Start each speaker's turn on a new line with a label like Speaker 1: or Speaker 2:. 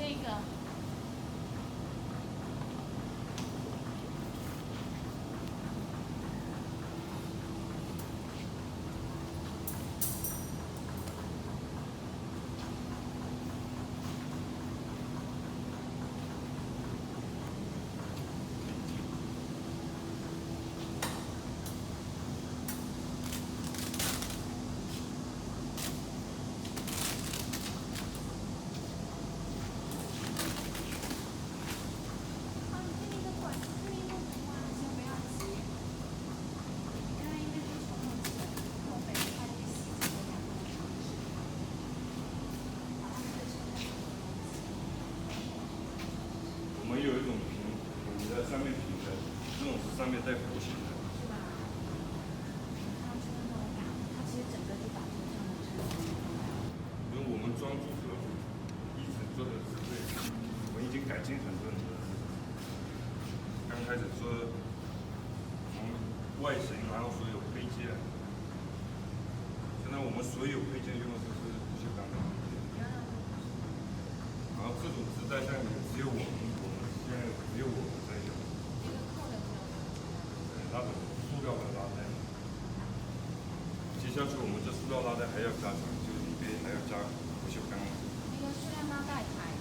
Speaker 1: 这个。
Speaker 2: 我们有一种平，你在上面平的，这种是上面带弧形的。
Speaker 1: 是吧？它就是那种感，它其实整个就把这个项目撑起来。
Speaker 2: 因为我们装住的一直做的是对的，我们已经改进很多很多。刚开始说从外形，然后所有配件，现在我们所有配件用的都是不锈钢的配件。然后这种织带上也只有我们现在只有我们在用。
Speaker 1: 这个扣的没有。
Speaker 2: 那种塑料的拉带。接下去我们这塑料拉带还要加长，就是里边还要加不锈钢。
Speaker 1: 那个塑料拉带牌